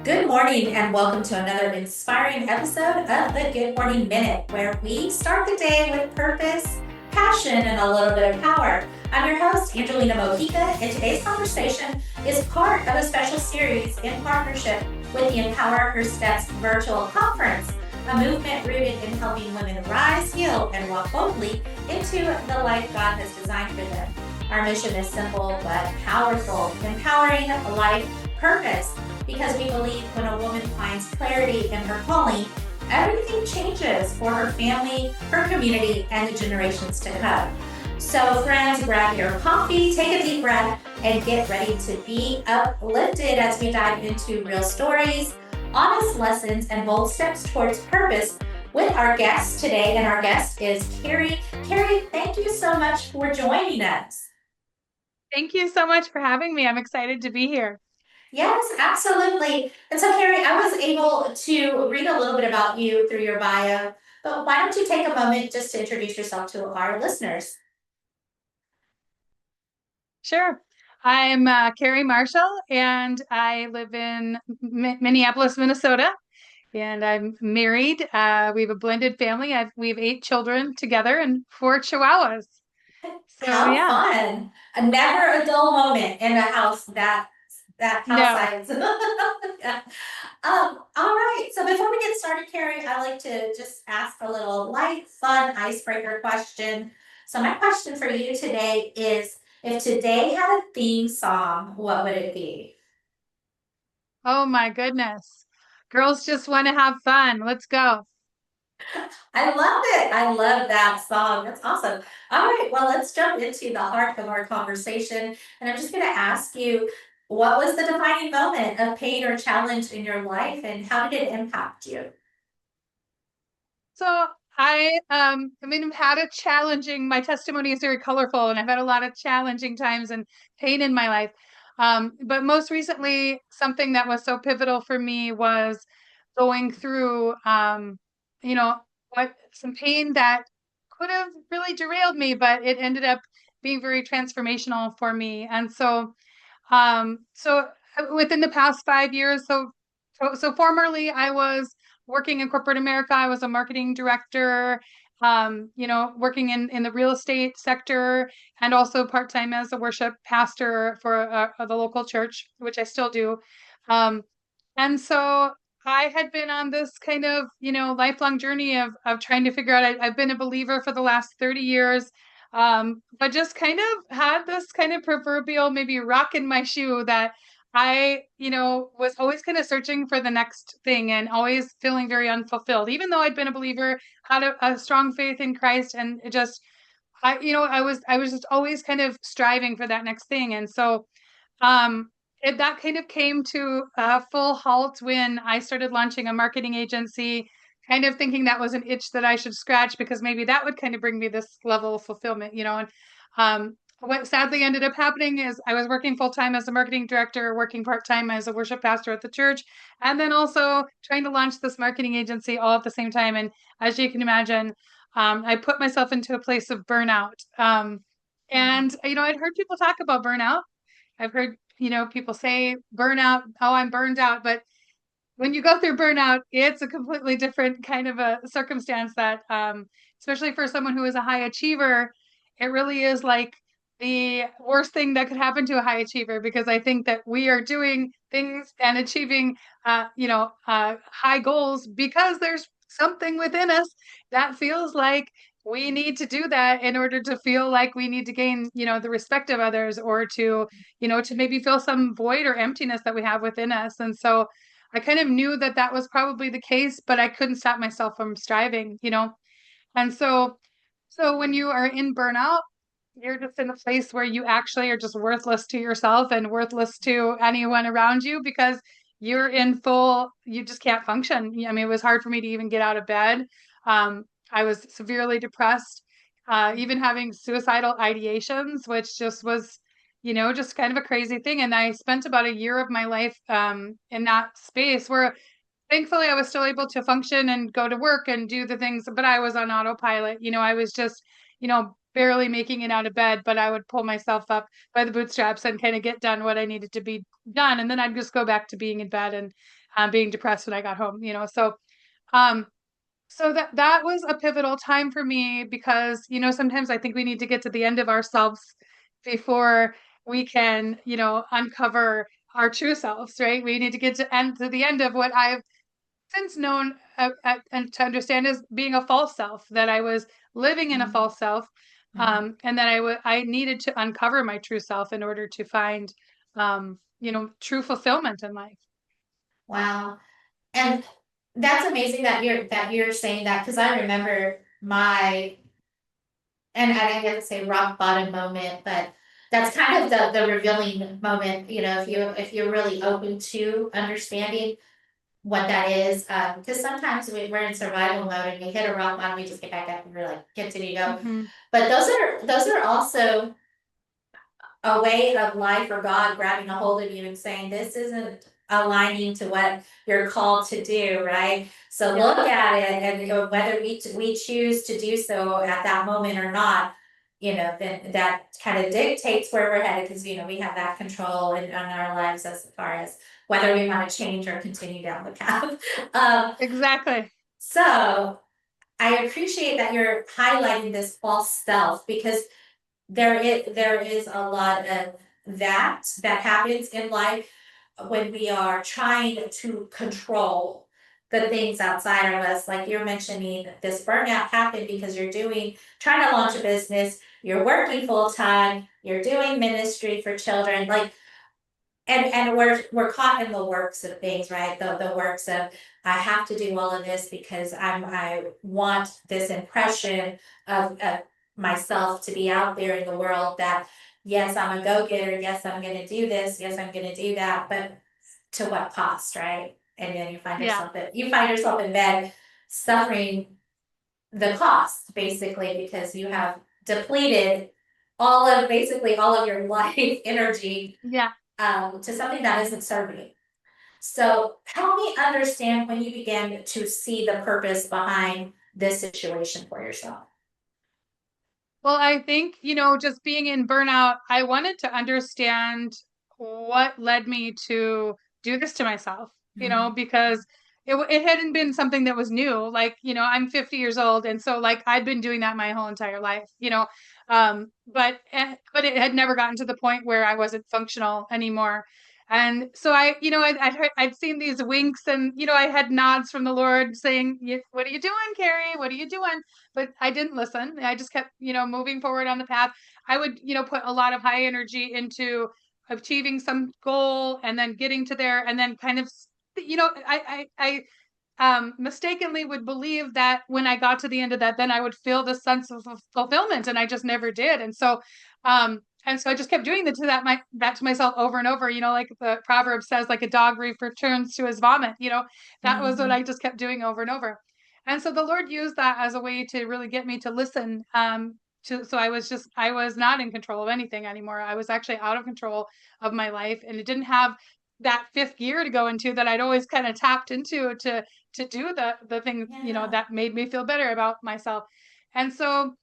Good morning, and welcome to another inspiring episode of the Good Morning Minute, where we start the day with purpose, passion, and a little bit of power. I'm your host, Angelina Mojica, and today's conversation is part of a special series in partnership with the Empower Her Steps virtual conference, a movement rooted in helping women rise, heal, and walk boldly into the life God has designed for them. Our mission is simple but powerful, empowering life purpose, because we believe when a woman finds clarity in her calling, everything changes for her family, her community, and the generations to come. So, friends, grab your coffee, take a deep breath, and get ready to be uplifted as we dive into real stories, honest lessons, and bold steps towards purpose with our guest today. And our guest is Carey. Carey, thank you so much for joining us. Thank you so much for having me. I'm excited to be here. Yes, absolutely. And so, Carey, I was able to read a little bit about you through your bio, but why don't you take a moment just to introduce yourself to our listeners? Sure. I'm Carey Marshall, and I live in Minneapolis, Minnesota, and I'm married. We have a blended family. We have 8 children together and 4 chihuahuas. So How yeah, fun. Never a dull moment in a house that house no. size. Yeah. All right. So before we get started, Carey, I like to just ask a little light, fun icebreaker question. So my question for you today is, if today had a theme song, what would it be? Oh my goodness. Girls just want to have fun. Let's go. I love it. I love that song. That's awesome. All right. Well, let's jump into the heart of our conversation. And I'm just going to ask you, what was the defining moment of pain or challenge in your life, and how did it impact you? So I've had a challenging, my testimony is very colorful, and I've had a lot of challenging times and pain in my life. But most recently, something that was so pivotal for me was going through, you know, what some pain that could have really derailed me, but it ended up being very transformational for me. And so within the past 5 years, so formerly I was working in corporate America. I was a marketing director, working in the real estate sector, and also part-time as a worship pastor for the local church, which I still do. Um, and so I had been on this kind of, lifelong journey of trying to figure out. I've been a believer for the last 30 years, but just kind of had this kind of proverbial maybe rock in my shoe that I was always kind of searching for the next thing and always feeling very unfulfilled, even though I'd been a believer, had a strong faith in Christ, and it just, I was just always kind of striving for that next thing. And so, um, that kind of came to a full halt when I started launching a marketing agency, kind of thinking that was an itch that I should scratch because maybe that would kind of bring me this level of fulfillment. And what sadly ended up happening is I was working full time as a marketing director, working part time as a worship pastor at the church, and then also trying to launch this marketing agency all at the same time. And as you can imagine, I put myself into a place of burnout. And I'd heard people talk about burnout. I've heard, people say burnout, oh, I'm burned out. But when you go through burnout, it's a completely different kind of a circumstance that, especially for someone who is a high achiever, it really is like the worst thing that could happen to a high achiever, because I think that we are doing things and achieving, high goals because there's something within us that feels like we need to do that in order to feel like we need to gain, the respect of others, or to maybe fill some void or emptiness that we have within us. And so I kind of knew that that was probably the case, but I couldn't stop myself from striving. And so when you are in burnout, you're just in a place where you actually are just worthless to yourself and worthless to anyone around you, because you just can't function. I mean, it was hard for me to even get out of bed. I was severely depressed, even having suicidal ideations, which just was, just kind of a crazy thing. And I spent about a year of my life in that space where thankfully I was still able to function and go to work and do the things, but I was on autopilot. I was just, barely making it out of bed, but I would pull myself up by the bootstraps and kind of get done what I needed to be done. And then I'd just go back to being in bed. And being depressed when I got home, um, so that was a pivotal time for me because, sometimes I think we need to get to the end of ourselves before we can, uncover our true selves, right? We need to get to the end of what I've since known and to understand as being a false self, that I was living in a Mhm. false self, Mhm. and that I needed to uncover my true self in order to find, true fulfillment in life. Wow. And that's amazing that you're saying that, because I remember my, and I didn't say rock bottom moment, but that's kind of the revealing moment, if you're really open to understanding what that is. Because sometimes we're in survival mode and we hit a rock bottom, we just get back up and we're like, continue to go. Hmm. But those are also a way of life, or God grabbing a hold of you and saying, this isn't aligning to what you're called to do, right? So Yeah, look at it, and whether we choose to do so at that moment or not, then that kind of dictates where we're headed, because we have that control in our lives as far as whether we want to change or continue down the path. um, exactly. so I appreciate that you're highlighting this false self, because there is a lot of that happens in life when we are trying to control the things outside of us. Like you're mentioning, this burnout happened because trying to launch a business, you're working full time, you're doing ministry for children, like, and we're caught in the works of things, right? The works of, I have to do all of this because I want this impression of myself to be out there in the world, that yes, I'm a go-getter, yes, I'm gonna do this, yes, I'm gonna do that, but to what cost, right? And then Yeah, you find yourself in bed suffering the cost, basically, because you have depleted basically all of your life energy, yeah. to something that isn't serving you. So help me understand when you began to see the purpose behind this situation for yourself. Well, I think, just being in burnout, I wanted to understand what led me to do this to myself, Mhm. because it hadn't been something that was new. Like, I'm 50 years old. And so, like, I'd been doing that my whole entire life, but it had never gotten to the point where I wasn't functional anymore. And so I'd seen these winks, and, I had nods from the Lord saying, "What are you doing, Carey? What are you doing?" But I didn't listen. I just kept, moving forward on the path. I would, put a lot of high energy into achieving some goal and then getting to there, and then kind of, mistakenly would believe that when I got to the end of that, then I would feel the sense of fulfillment, and I just never did. And so I just kept doing that to myself over and over. Like the proverb says, like a dog returns to his vomit. That was what Mhm. I just kept doing over and over. And so the Lord used that as a way to really get me to listen. So I was not in control of anything anymore. I was actually out of control of my life, and it didn't have that fifth gear to go into that I'd always kind of tapped into to do the thing, Yeah. that made me feel better about myself. And so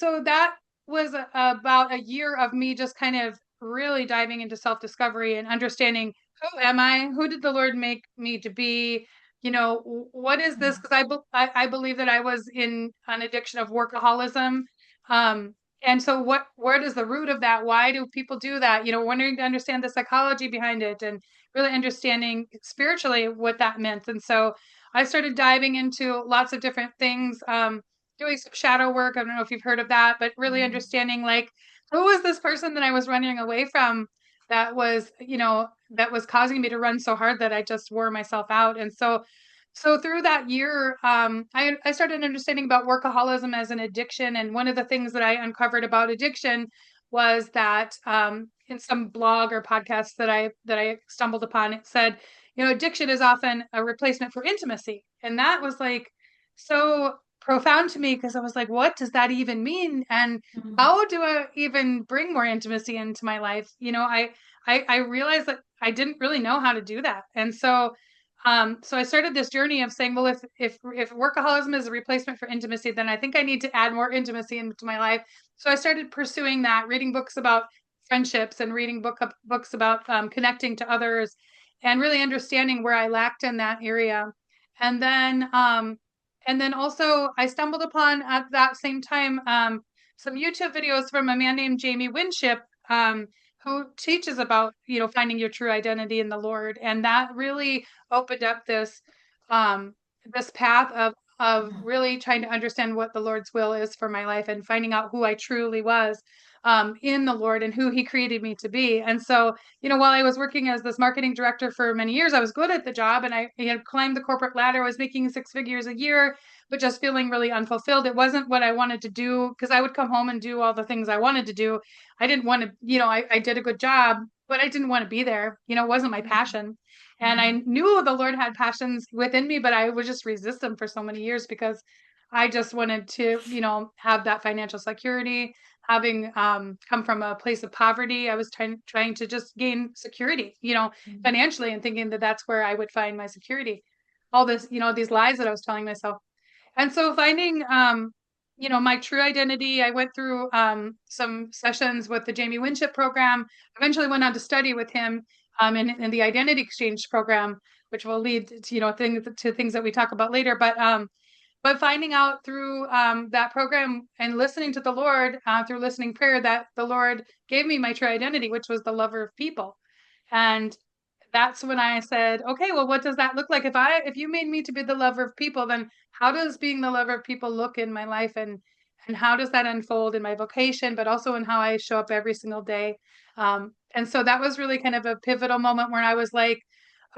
that was about a year of me just kind of really diving into self-discovery and understanding, who am I? Who did the Lord make me to be? What is this? Because I believe that I was in an addiction of workaholism. Um, and so where does the root of that? Why do people do that? Wanting to understand the psychology behind it, and really understanding spiritually what that meant. And so I started diving into lots of different things. Doing some shadow work. I don't know if you've heard of that, but really Mhm. understanding, like, who was this person that I was running away from, that was causing me to run so hard that I just wore myself out. And so through that year, I started understanding about workaholism as an addiction. And one of the things that I uncovered about addiction was that, in some blog or podcast that I stumbled upon, it said, addiction is often a replacement for intimacy. And that was like so profound to me, because I was like, what does that even mean? And Mhm. how do I even bring more intimacy into my life? I realized that I didn't really know how to do that. And so I started this journey of saying, well, if workaholism is a replacement for intimacy, then I think I need to add more intimacy into my life. So I started pursuing that, reading books about friendships and reading books about, connecting to others. and really understanding where I lacked in that area. And then, also I stumbled upon at that same time, some YouTube videos from a man named Jamie Winship, who teaches about, finding your true identity in the Lord. And that really opened up um, this path of really trying to understand what the Lord's will is for my life and finding out who I truly was in the Lord and who he created me to be. And so, while I was working as this marketing director for many years, I was good at the job, and I had climbed the corporate ladder. I was making 6 figures a year, but just feeling really unfulfilled. It wasn't what I wanted to do, because I would come home and do all the things I wanted to do. I didn't want to, I did a good job, but I didn't want to be there. It wasn't my passion. And I knew the Lord had passions within me, but I would just resist them for so many years because I just wanted to, have that financial security. Having come from a place of poverty, I was trying to just gain security, financially, and thinking that that's where I would find my security. All this, these lies that I was telling myself. And so finding, my true identity, I went through some sessions with the Jamie Winship program, eventually went on to study with him in the identity exchange program, which will lead to, things that we talk about later. But finding out through that program and listening to the Lord through listening prayer, that the Lord gave me my true identity, which was the lover of people. And that's when I said, okay, well, what does that look like? If you made me to be the lover of people, then how does being the lover of people look in my life, and how does that unfold in my vocation, but also in how I show up every single day? And so that was really kind of a pivotal moment where I was like,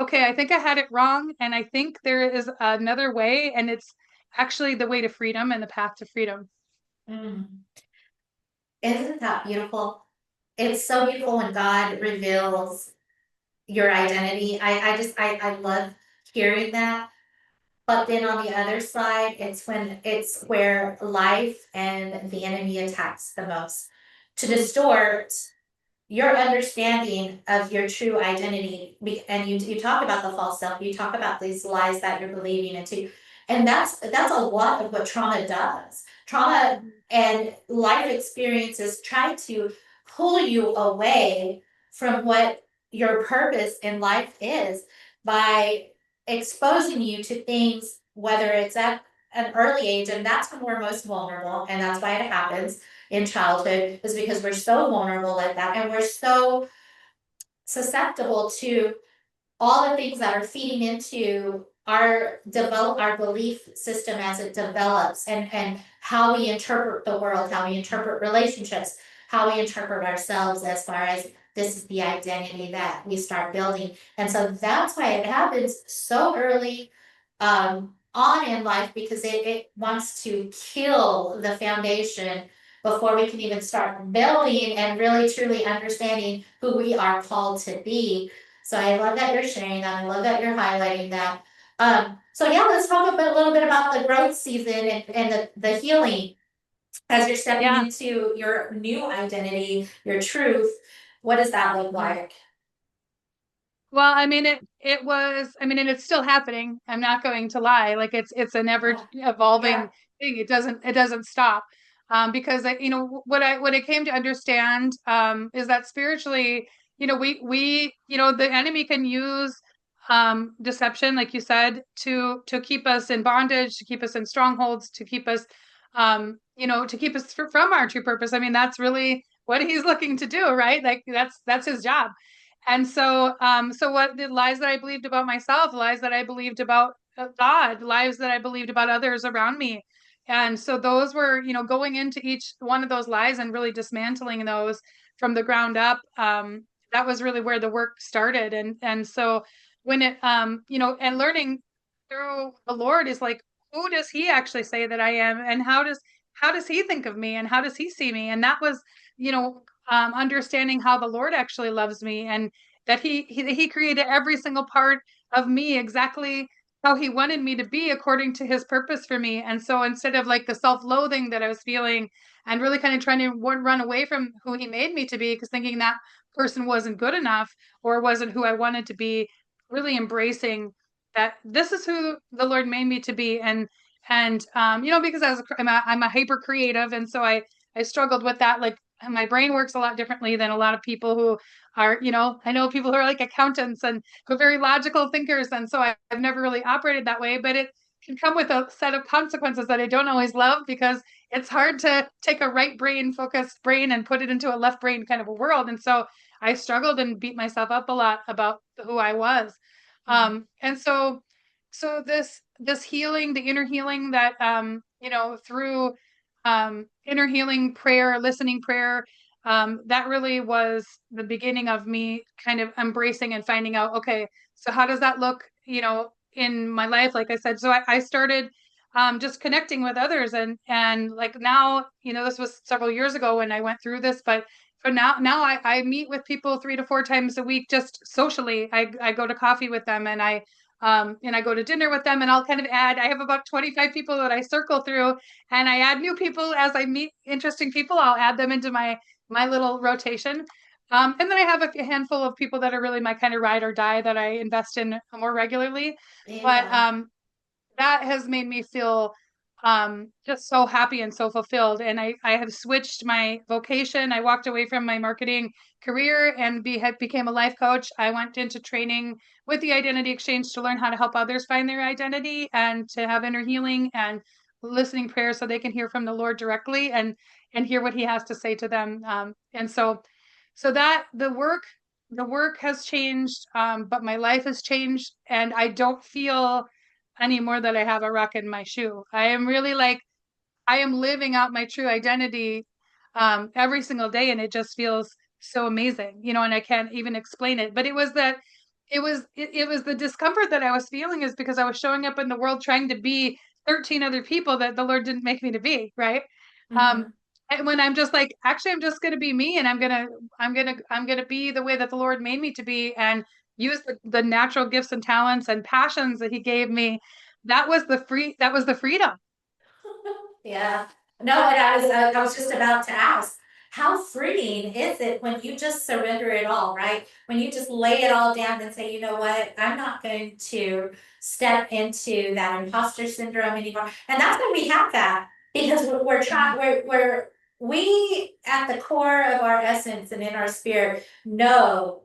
okay, I think I had it wrong, and I think there is another way, and it's actually the way to freedom and the path to freedom. Mm. Isn't that beautiful? It's so beautiful when God reveals your identity. I love hearing that. But then on the other side, it's where life and the enemy attacks the most to distort your understanding of your true identity. And you talk about the false self, you talk about these lies that you're believing into, and that's a lot of what trauma does. Trauma and life experiences try to pull you away from what your purpose in life is by exposing you to things, whether it's at an early age, and that's when we're most vulnerable, and that's why it happens in childhood, is because we're so vulnerable like that, and we're so susceptible to all the things that are feeding into our belief system as it develops, and how we interpret the world, how we interpret relationships, how we interpret ourselves, as far as this is the identity that we start building. And so that's why it happens so early on in life, because it wants to kill the foundation before we can even start building and really truly understanding who we are called to be. So I love that you're sharing that. I love that you're highlighting that. So yeah, let's talk a little bit about the growth season and the healing as you're stepping into your new identity, your truth. What does that look like? Well, I mean, it was, I mean, and it's still happening. I'm not going to lie. Like it's a never evolving thing. It doesn't stop. Because what I came to understand, is that spiritually, the enemy can use, deception, like you said, to keep us in bondage, to keep us in strongholds, to keep us, to keep us from our true purpose. I mean, that's really what he's looking to do, right? Like that's his job. And so what the lies that I believed about myself, lies that I believed about God, lies that I believed about others around me. And so those were, going into each one of those lies and really dismantling those from the ground up. That was really where the work started. And so when and learning through the Lord is like, who does he actually say that I am? And how does he think of me? And how does he see me? And that was, understanding how the Lord actually loves me, and that he created every single part of me exactly how he wanted me to be according to his purpose for me. And so instead of like the self-loathing that I was feeling and really kind of trying to run away from who he made me to be, because thinking that person wasn't good enough or wasn't who I wanted to be, really embracing that this is who the Lord made me to be. And because I'm a hyper creative, and so I struggled with that, like my brain works a lot differently than a lot of people who are, I know people who are like accountants and who are very logical thinkers. And so I've never really operated that way, but it can come with a set of consequences that I don't always love, because it's hard to take a right brain focused brain and put it into a left brain kind of a world. And so I struggled and beat myself up a lot about who I was. And so this healing, the inner healing that, through inner healing prayer, listening prayer, that really was the beginning of me kind of embracing and finding out, okay, so how does that look, in my life? Like I said, so I started just connecting with others, and like now, this was several years ago when I went through this, but for now I meet with people 3 to 4 times a week, just socially. I go to coffee with them, and I go to dinner with them, and I'll kind of add, I have about 25 people that I circle through, and I add new people as I meet interesting people. I'll add them into my little rotation. And then I have a handful of people that are really my kind of ride or die that I invest in more regularly. But Yeah. that has made me feel just so happy and so fulfilled. And I have switched my vocation. I walked away from my marketing career and became a life coach. I went into training with the Identity Exchange to learn how to help others find their identity and to have inner healing and listening prayer so they can hear from the Lord directly and hear what he has to say to them. And so that the work has changed, but my life has changed, and I don't feel anymore that I have a rock in my shoe. I am really like, I am living out my true identity every single day, and it just feels so amazing, and I can't even explain it. But it was the discomfort that I was feeling is because I was showing up in the world trying to be 13 other people that the Lord didn't make me to be, right? Um, Hmm. and when I'm just like, actually, I'm just going to be me, and I'm gonna be the way that the Lord made me to be, and use the natural gifts and talents and passions that He gave me. That was the freedom. Yeah. No, and I was just about to ask, how freeing is it when you just surrender it all, right? When you just lay it all down and say, you know what, I'm not going to step into that imposter syndrome anymore. And that's when we have that, because we're trying, we at the core of our essence and in our spirit know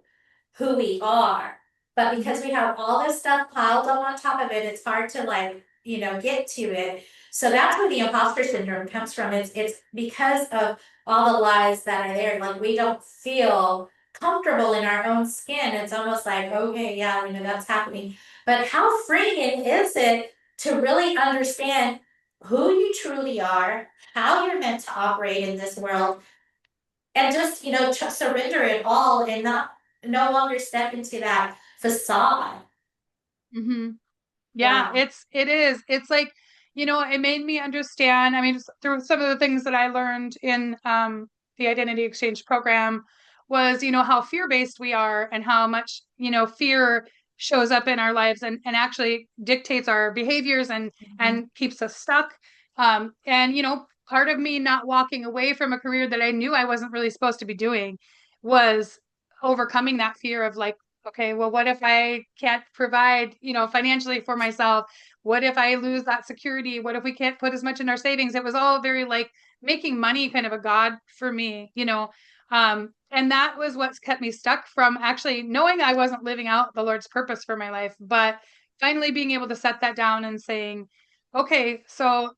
who we are. But because we have all this stuff piled up on top of it, it's hard to like, get to it. So that's where the imposter syndrome comes from. It's because of all the lies that are there. Like we don't feel comfortable in our own skin. It's almost like, okay, yeah, that's happening. But how freeing is it to really understand who you truly are, how you're meant to operate in this world, and just surrender it all and not no longer step into that facade. Hmm. Yeah, Wow. it is. It's like, it made me understand. I mean, through some of the things that I learned in the Identity Exchange program was, how fear-based we are and how much, fear shows up in our lives and actually dictates our behaviors and keeps us stuck. And, part of me not walking away from a career that I knew I wasn't really supposed to be doing was overcoming that fear of like, okay, well, what if I can't provide, financially for myself? What if I lose that security? What if we can't put as much in our savings? It was all very like making money kind of a god for me. And that was what's kept me stuck from actually knowing I wasn't living out the Lord's purpose for my life, but finally being able to set that down and saying, okay, so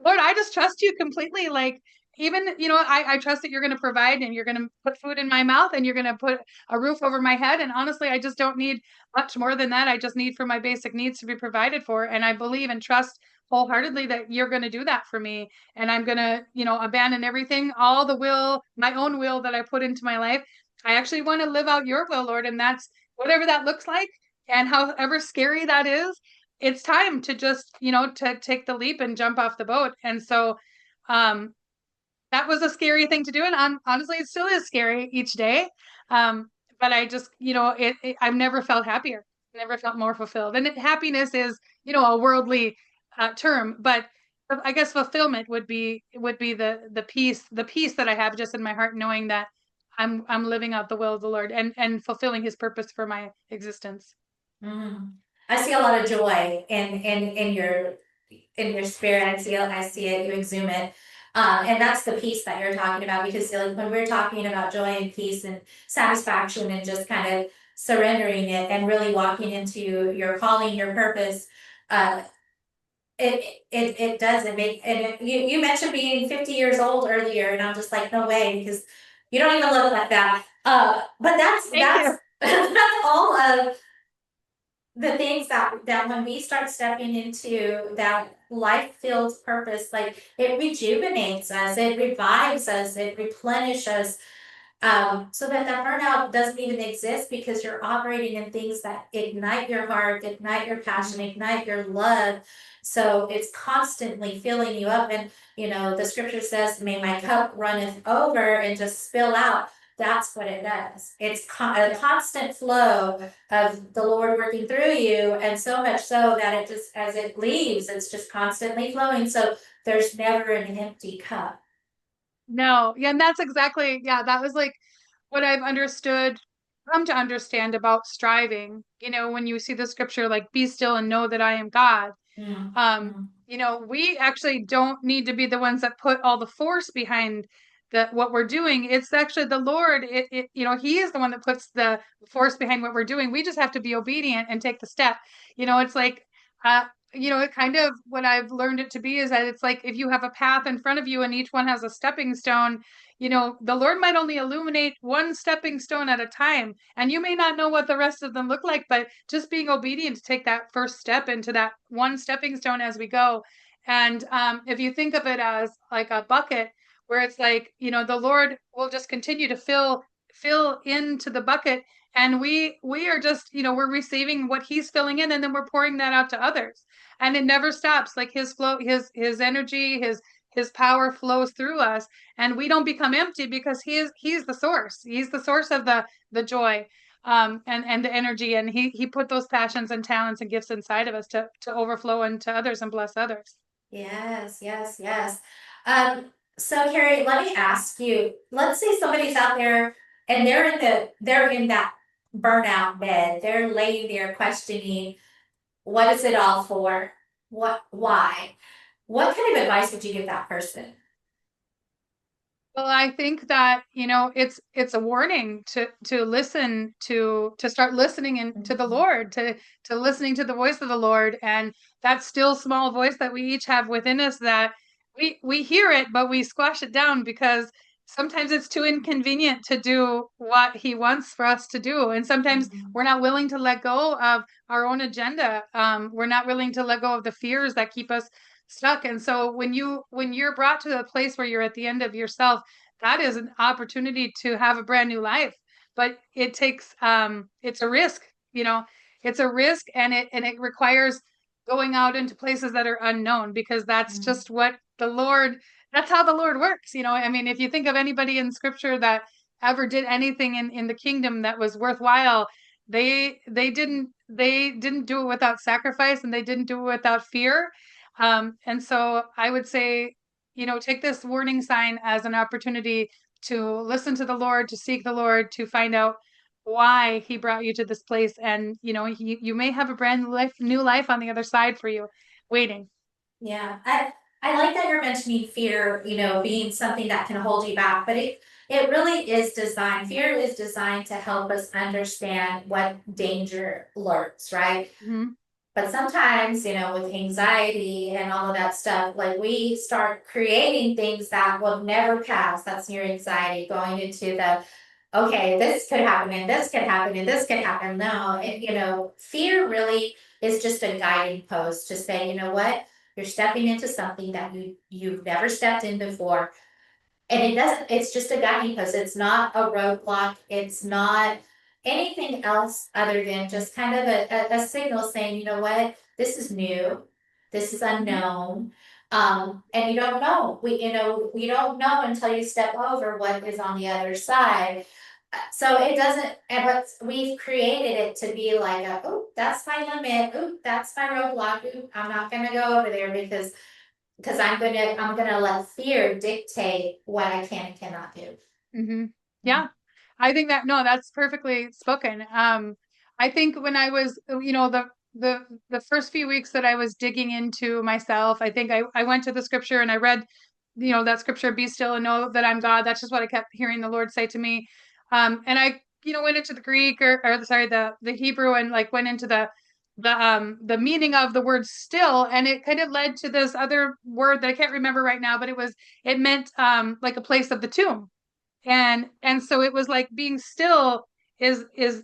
Lord, I just trust you completely. Like, even, I trust that you're going to provide and you're going to put food in my mouth and you're going to put a roof over my head. And honestly, I just don't need much more than that. I just need for my basic needs to be provided for. And I believe and trust wholeheartedly that you're going to do that for me. And I'm going to, abandon everything, all the will, my own will that I put into my life. I actually want to live out your will, Lord. And that's whatever that looks like. And however scary that is, it's time to just, to take the leap and jump off the boat. And so um, that was a scary thing to do. And honestly, it still is scary each day. Um, but I just, I've never felt happier, never felt more fulfilled. And happiness is, a worldly term, but I guess fulfillment would be the peace that I have just in my heart, knowing that I'm living out the will of the Lord and fulfilling His purpose for my existence. Mhm. I see a lot of joy in your spirit. I see it. You exude it. And that's the peace that you're talking about, because like when we're talking about joy and peace and satisfaction and just kind of surrendering it and really walking into your calling, your purpose, uh, it doesn't make, and you mentioned being 50 years old earlier, and I'm just like, no way, because you don't even look like that. But Thank you. that's all of the things that when we start stepping into that life-filled purpose, like it rejuvenates us, it revives us, it replenishes us, so that that burnout doesn't even exist, because you're operating in things that ignite your heart, ignite your passion, ignite your love. So it's constantly filling you up. And, the scripture says, may my cup runneth over and just spill out. That's what it does. It's a constant flow of the Lord working through you. And so much so that it just, as it leaves, it's just constantly flowing. So there's never an empty cup. No, yeah, and that's exactly, yeah, that was like what I've come to understand about striving. When you see the scripture, like, be still and know that I am God. Mm, mm, We actually don't need to be the ones that put all the force behind what we're doing. It's actually the Lord. He is the one that puts the force behind what we're doing. We just have to be obedient and take the step. It's like, uh, it kind of, what I've learned it to be is that it's like if you have a path in front of you and each one has a stepping stone, the Lord might only illuminate one stepping stone at a time, and you may not know what the rest of them look like, but just being obedient to take that first step into that one stepping stone as we go. And if you think of it as like a bucket, where it's like, the Lord will just continue to fill into the bucket, and we are just, we're receiving what He's filling in, and then we're pouring that out to others, and it never stops. Like His flow, His energy, His power flows through us, and we don't become empty, because He's the source. He's the source of the joy, and the energy, and he put those passions and talents and gifts inside of us to overflow into others and bless others. yes, yes, yes. So Carrie, let me ask you, let's say somebody's out there and they're in that burnout bed. They're laying there questioning, what is it all for? Why? What kind of advice would you give that person? Well, I think that, it's a warning to listen to start listening to the Mhm. Lord, to listening to the voice of the Lord, and that still small voice that we each have within us, that we hear it, but we squash it down, because sometimes it's too inconvenient to do what He wants for us to do, and sometimes Mhm. we're not willing to let go of our own agenda. We're not willing to let go of the fears that keep us stuck. And so when you're brought to a place where you're at the end of yourself, that is an opportunity to have a brand new life. But it takes, it's a risk, you know, it's a risk, and it requires going out into places that are unknown, because that's Mhm. just that's how the Lord works. I mean, if you think of anybody in scripture that ever did anything in the kingdom that was worthwhile, they didn't do it without sacrifice, and they didn't do it without fear. And so I would say, take this warning sign as an opportunity to listen to the Lord, to seek the Lord, to find out why He brought you to this place. And, you may have a brand new life on the other side for you, waiting. Yeah, I like that you're mentioning fear, being something that can hold you back, but it really is designed. Fear is designed to help us understand what danger lurks, right? Hmm. But sometimes, with anxiety and all of that stuff, like we start creating things that will never pass. That's your anxiety going into the, okay, this could happen and this could happen and this could happen. No, fear really is just a guiding post to say, you know what, you're stepping into something that you've never stepped in before. And it's just a guiding post. It's not a roadblock. It's not anything else other than just kind of a signal saying, you know what, this is new, this is Hmm. unknown. And you don't know. We don't know until you step over what is on the other side. So it doesn't, but we've created it to be like, oh, that's my limit. Oh, that's my roadblock. Ooh, I'm not gonna go over there because I'm gonna let fear dictate what I can and cannot do. Hmm. Yeah, I think that, no, that's perfectly spoken. I think when I was, the first few weeks that I was digging into myself, I think I went to the scripture and I read that scripture, be still and know that I'm God. That's just what I kept hearing the Lord say to me. And I, went into the Greek or sorry, the Hebrew, and like went into the meaning of the word still, and it kind of led to this other word that I can't remember right now, but it meant like a place of the tomb. And so it was like being still is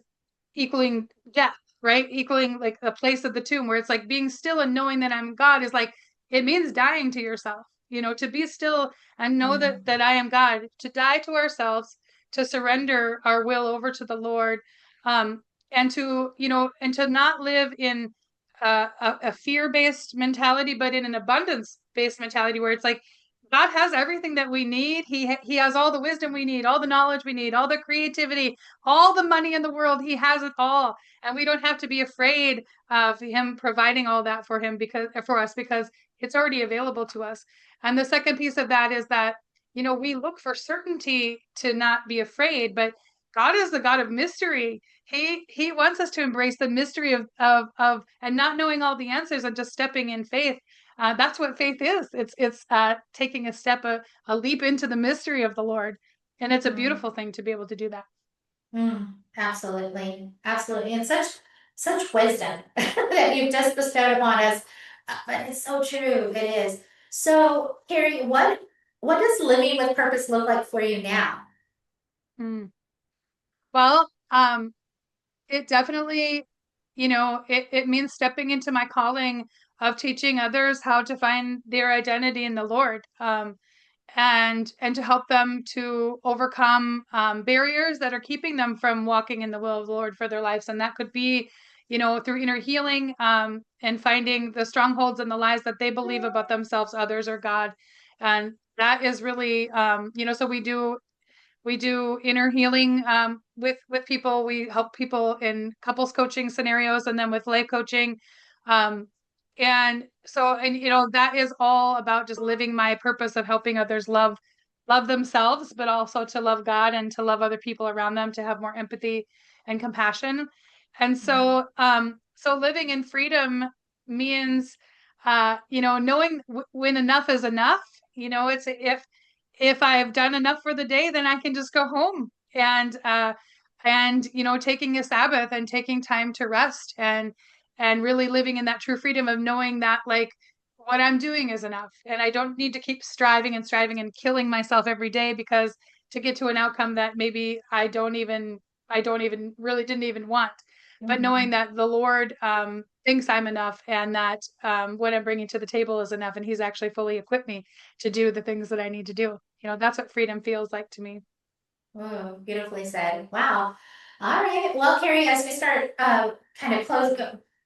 equaling death, right? Equaling like a place of the tomb, where it's like being still and knowing that I'm God is like, it means dying to yourself, to be still and know that Mm. I am God, to die to ourselves, to surrender our will over to the Lord, um, and to not live in a fear-based mentality, but in an abundance-based mentality, where it's like God has everything that we need. He has all the wisdom we need, all the knowledge we need, all the creativity, all the money in the world. He has it all, and we don't have to be afraid of him providing all that for us, because it's already available to us. And the second piece of that is that we look for certainty to not be afraid, but God is the God of mystery. He wants us to embrace the mystery of and not knowing all the answers and just stepping in faith. That's what faith is. It's taking a step, a leap into the mystery of the Lord, and it's a Mm. beautiful thing to be able to do that. Absolutely, absolutely, and such wisdom that you've just bestowed upon us. But it's so true. It is. So, Carey, what does living with purpose look like for you now? Mm. Well, it definitely, it means stepping into my calling of teaching others how to find their identity in the Lord. And to help them to overcome barriers that are keeping them from walking in the will of the Lord for their lives. And that could be, through inner healing, and finding the strongholds and the lies that they believe about themselves, others, or God. And that is really, so we do inner healing with people. We help people in couples coaching scenarios, and then with life coaching. Um, and that is all about just living my purpose of helping others love themselves, but also to love God and to love other people around them, to have more empathy and compassion. And so living in freedom means, knowing when enough is enough. It's if I've done enough for the day, then I can just go home, and taking a Sabbath and taking time to rest, and really living in that true freedom of knowing that, like, what I'm doing is enough, and I don't need to keep striving and killing myself every day, because to get to an outcome that maybe I don't even really didn't even want. But knowing Mhm. that the Lord thinks I'm enough, and that what I'm bringing to the table is enough, and He's actually fully equipped me to do the things that I need to do. That's what freedom feels like to me. Oh, beautifully said. Wow. All right. Well, Carey, as we start kind of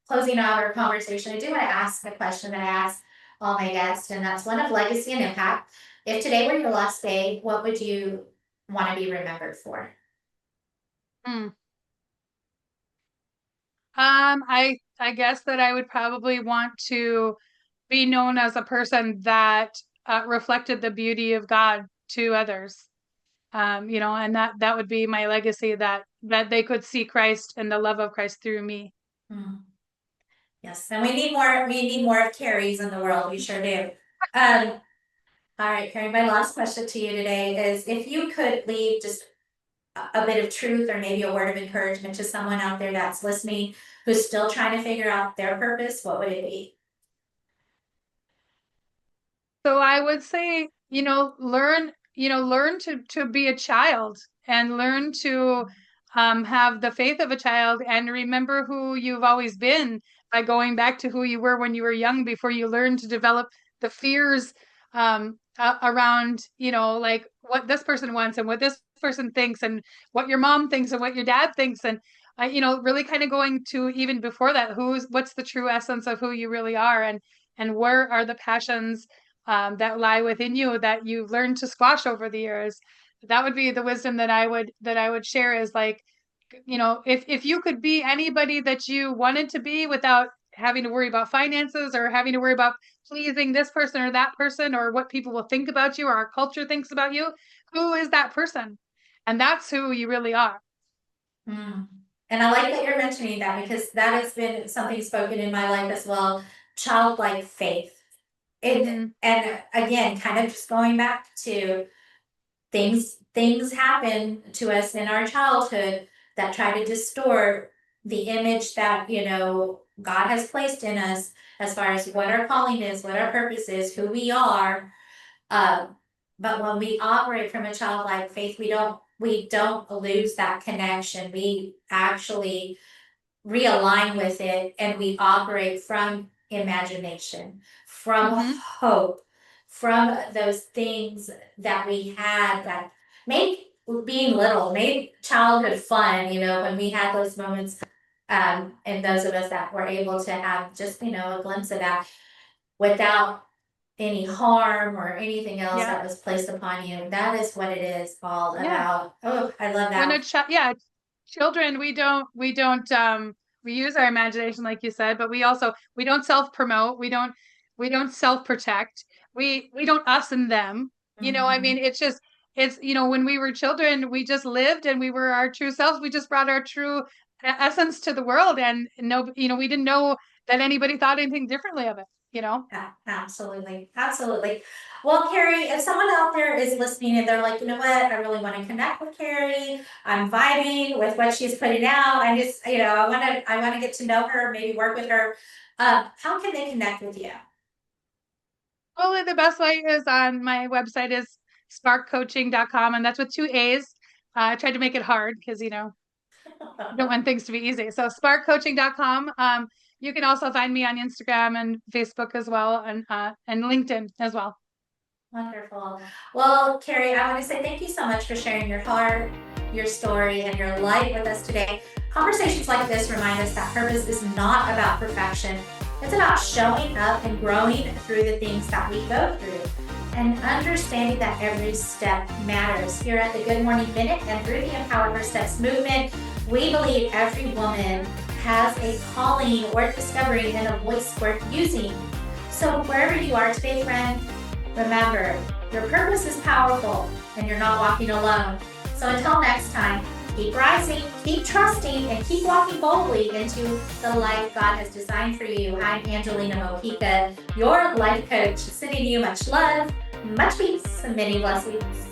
closing out our conversation, I do want to ask the question that I ask all my guests, and that's one of legacy and impact. If today were your last day, what would you want to be remembered for? Mm. I guess that I would probably want to be known as a person that reflected the beauty of God to others. And that would be my legacy, that they could see Christ and the love of Christ through me. Hmm. Yes, and we need more. We need more of Carries in the world. We sure do. Um, all right, Carey. My last question to you today is: if you could leave just a bit of truth or maybe a word of encouragement to someone out there that's listening who's still trying to figure out their purpose, what would it be? So I would say, learn to be a child, and learn to have the faith of a child, and remember who you've always been, by going back to who you were when you were young, before you learn to develop the fears around, like what this person wants and what this person thinks, and what your mom thinks and what your dad thinks. And really kind of going to, even before that, what's the true essence of who you really are, and where are the passions that lie within you that you've learned to squash over the years. That would be the wisdom that I would share, is like, if you could be anybody that you wanted to be, without having to worry about finances, or having to worry about pleasing this person or that person, or what people will think about you, or our culture thinks about you, who is that person? And that's who you really are. Mm. And I like that you're mentioning that because that has been something spoken in my life as well. Childlike faith. And again, kind of just going back to things happen to us in our childhood that try to distort the image that, God has placed in us as far as what our calling is, what our purpose is, who we are. Um, but when we operate from a childlike faith, we don't lose that connection. We actually realign with it, and we operate from imagination, from hope, from those things that we had that made being little, made childhood fun, when we had those moments. And those of us that were able to have just, a glimpse of that without any harm or anything else Yeah. that was placed upon you. That is what it is all Yeah. about. Oh, I love When that. children, we use our imagination, like you said, but we don't self-promote. We don't self-protect. We don't us and them. I mean, Mhm. it's, when we were children, we just lived and we were our true selves. We just brought our true essence to the world, and no, we didn't know that anybody thought anything differently of it. Yeah, absolutely. Absolutely. Well, Carey, if someone out there is listening and they're like, you know what, I really want to connect with Carey. I'm vibing with what she's putting out. I just, I want to get to know her, maybe work with her. How can they connect with you? Well, the best way is on my website is spaarkcoaching.com, and that's with 2 A's. I tried to make it hard because, I don't want things to be easy. So spaarkcoaching.com. You can also find me on Instagram and Facebook as well, and LinkedIn as well. Wonderful. Well, Carey, I want to say thank you so much for sharing your heart, your story, and your light with us today. Conversations like this remind us that purpose is not about perfection. It's about showing up and growing through the things that we go through and understanding that every step matters. Here at the Good Morning Minute and through the Empower Her Steps movement, we believe every woman has a calling worth discovering and a voice worth using. So wherever you are today, friend, remember, your purpose is powerful and you're not walking alone. So until next time, keep rising, keep trusting, and keep walking boldly into the life God has designed for you. I'm Angelina Mojica, your life coach, sending you much love, much peace, and many blessings.